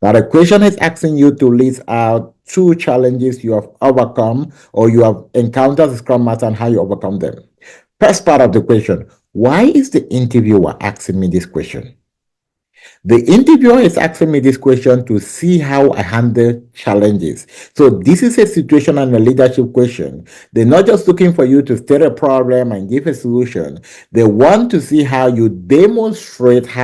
Now, the question is asking you to list out two challenges you have overcome or you have encountered as Scrum Master and how you overcome them. First part of the question, why is the interviewer asking me this question? The interviewer is asking me this question to see how I handle challenges. So this is a situation and a leadership question. They're not just looking for you to state a problem and give a solution. They want to see how you demonstrate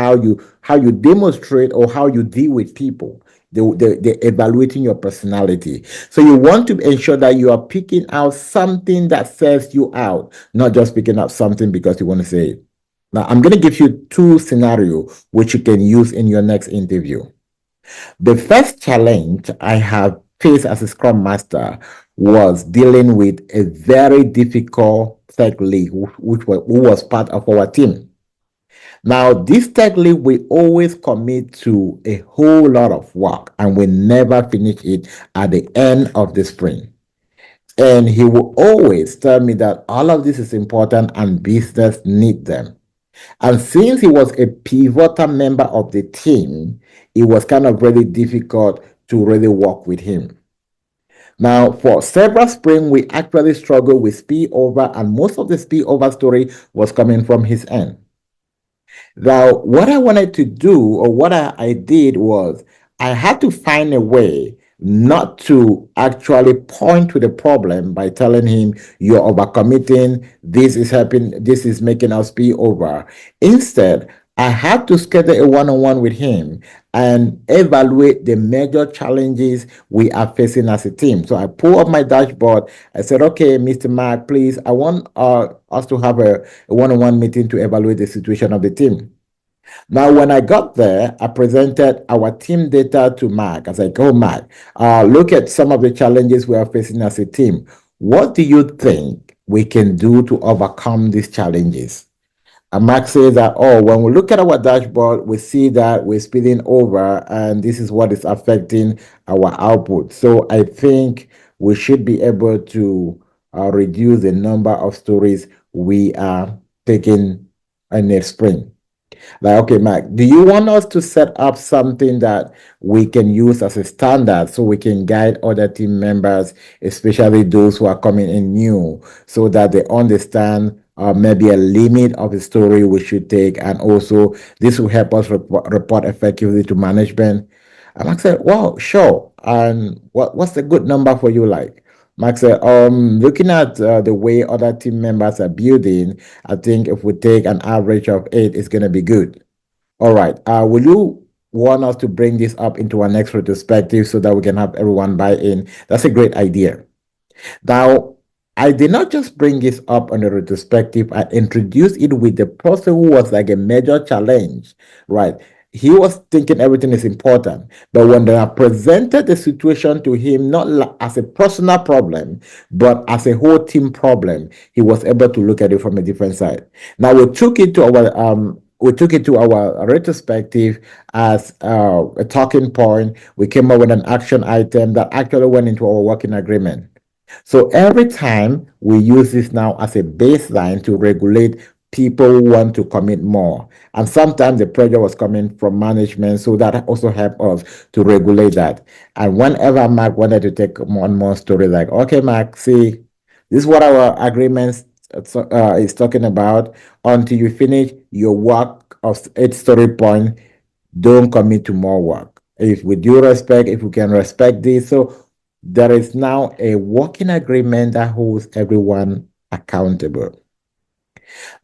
or how you deal with people. They're evaluating your personality. So you want to ensure that you are picking out something that sets you out, not just picking up something because you want to say it. Now, I'm going to give you two scenarios which you can use in your next interview. The first challenge I have faced as a Scrum Master was dealing with a very difficult tech lead who was part of our team. Now, this tech lead will always commit to a whole lot of work and will never finish it at the end of the sprint. And he will always tell me that all of this is important and business need them. And since he was a pivotal member of the team, it was kind of really difficult to really work with him. Now, for several spring, we actually struggled with spillover, and most of the spillover story was coming from his end. Now, what I wanted to do, or what I did was, I had to find a way not to actually point to the problem by telling him you're overcommitting, this is happening, this is making us spill over. Instead, I had to schedule a one-on-one with him and evaluate the major challenges we are facing as a team. So I pulled up my dashboard. I said, okay, Mr. Mark, please, I want us to have a one-on-one meeting to evaluate the situation of the team. Now, when I got there, I presented our team data to Mark. I was like, oh, Mark, look at some of the challenges we are facing as a team. What do you think we can do to overcome these challenges? And Mark says that, oh, when we look at our dashboard, we see that we're spilling over, and this is what is affecting our output. So I think we should be able to reduce the number of stories we are taking in a sprint. Like, okay, Mike, do you want us to set up something that we can use as a standard so we can guide other team members, especially those who are coming in new, so that they understand maybe a limit of the story we should take, and also this will help us report effectively to management? And Mike said, well, sure. And what's the good number for you like? Mike said, looking at the way other team members are building, I think if we take an average of 8, it's going to be good. All right. Will you want us to bring this up into our next retrospective so that we can have everyone buy in? That's a great idea. Now, I did not just bring this up on the retrospective, I introduced it with the person who was like a major challenge, right? He was thinking everything is important. But when I presented the situation to him, not as a personal problem, but as a whole team problem, he was able to look at it from a different side. Now we took it to our retrospective as a talking point. We came up with an action item that actually went into our working agreement. So every time we use this now as a baseline to regulate people who want to commit more. And sometimes the pressure was coming from management, so that also helped us to regulate that. And whenever Mark wanted to take one more story, like, okay, Mark, see, this is what our agreement is talking about. Until you finish your work of 8 story point, don't commit to more work. If with due respect, if we can respect this, so there is now a working agreement that holds everyone accountable.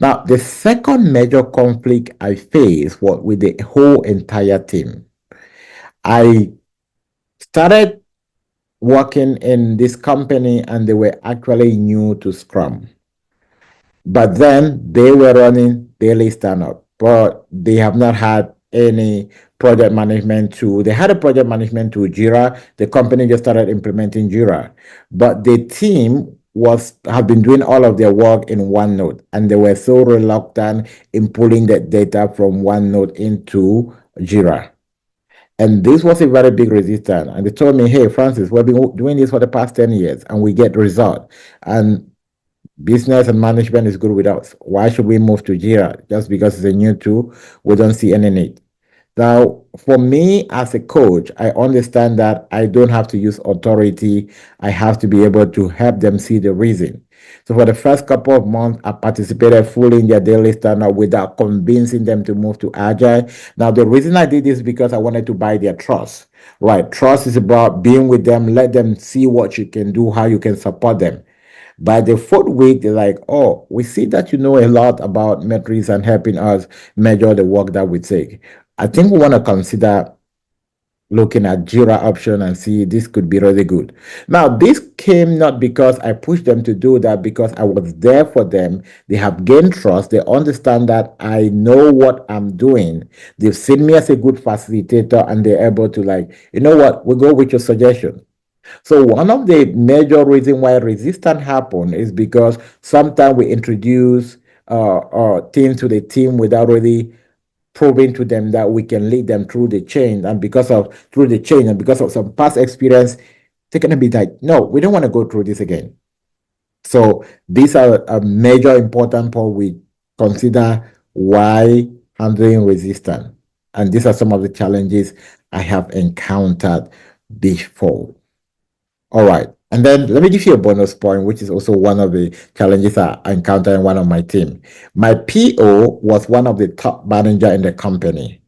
Now, the second major conflict I faced was with the whole entire team. I started working in this company and they were actually new to Scrum. But then they were running daily stand-up, but they have not had any project management tool. They had a project management tool, Jira. The company just started implementing Jira, but the team have been doing all of their work in OneNote, and they were so reluctant in pulling the data from OneNote into Jira. And this was a very big resistance. And they told me, hey, Francis, we've been doing this for the past 10 years and we get results. And business and management is good with us. Why should we move to Jira? Just because it's a new tool, we don't see any need. Now, for me as a coach, I understand that I don't have to use authority. I have to be able to help them see the reason. So for the first couple of months, I participated fully in their daily stand-up without convincing them to move to Agile. Now, the reason I did this is because I wanted to buy their trust. Right. Trust is about being with them, let them see what you can do, how you can support them. By the fourth week, they're like, oh, we see that you know a lot about metrics and helping us measure the work that we take. I think we want to consider looking at Jira option and see this could be really good. Now, this came not because I pushed them to do that, because I was there for them. They have gained trust. They understand that I know what I'm doing. They've seen me as a good facilitator, and they're able to like, you know what, we'll go with your suggestion. So one of the major reasons why resistance happen is because sometimes we introduce teams to the team without really proving to them that we can lead them through the chain, and because of some past experience, they're gonna be like, no, we don't want to go through this again. So these are a major important point we consider why handling resistance, and these are some of the challenges I have encountered before. All right. And then let me give you a bonus point, which is also one of the challenges I encountered in one of my team. My PO was one of the top manager in the company.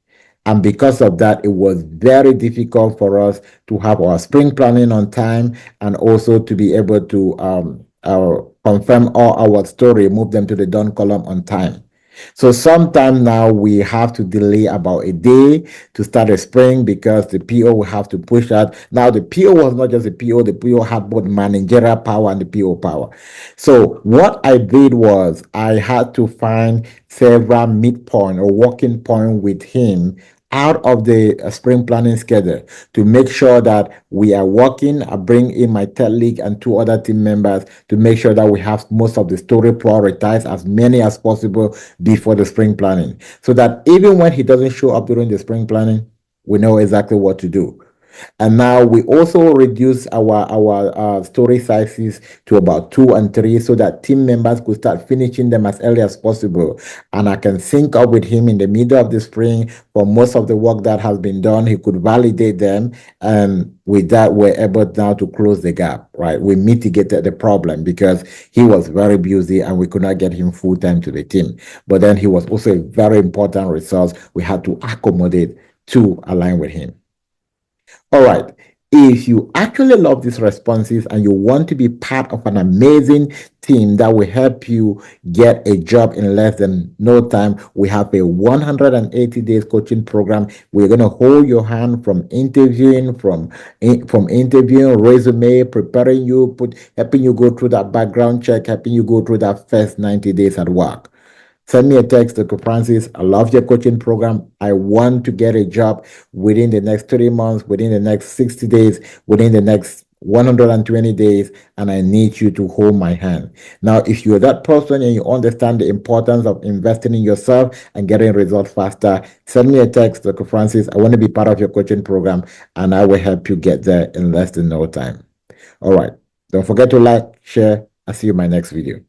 And because of that, it was very difficult for us to have our sprint planning on time, and also to be able to confirm all our story, move them to the done column on time. So sometimes now we have to delay about a day to start a sprint because the PO will have to push that. Now the PO was not just the PO had both managerial power and the PO power. So what I did was I had to find several midpoint or working point with him out of the sprint planning schedule to make sure that we are working. I bring in my tech lead and two other team members to make sure that we have most of the story prioritized, as many as possible before the spring planning, so that even when he doesn't show up during the spring planning, we know exactly what to do. And now we also reduce our story sizes to about 2 and 3, so that team members could start finishing them as early as possible. And I can sync up with him in the middle of the spring for most of the work that has been done. He could validate them. And with that, we're able now to close the gap, right? We mitigated the problem because he was very busy and we could not get him full time to the team. But then he was also a very important resource we had to accommodate to align with him. All right. If you actually love these responses and you want to be part of an amazing team that will help you get a job in less than no time, we have a 180 days coaching program. We're going to hold your hand from interviewing, from interviewing, resume, preparing you, helping you go through that background check, helping you go through that first 90 days at work. Send me a text, Dr. Francis. I love your coaching program. I want to get a job within the next 3 months, within the next 60 days, within the next 120 days, and I need you to hold my hand. Now, if you're that person and you understand the importance of investing in yourself and getting results faster, send me a text, Dr. Francis. I want to be part of your coaching program, and I will help you get there in less than no time. All right. Don't forget to like, share. I'll see you in my next video.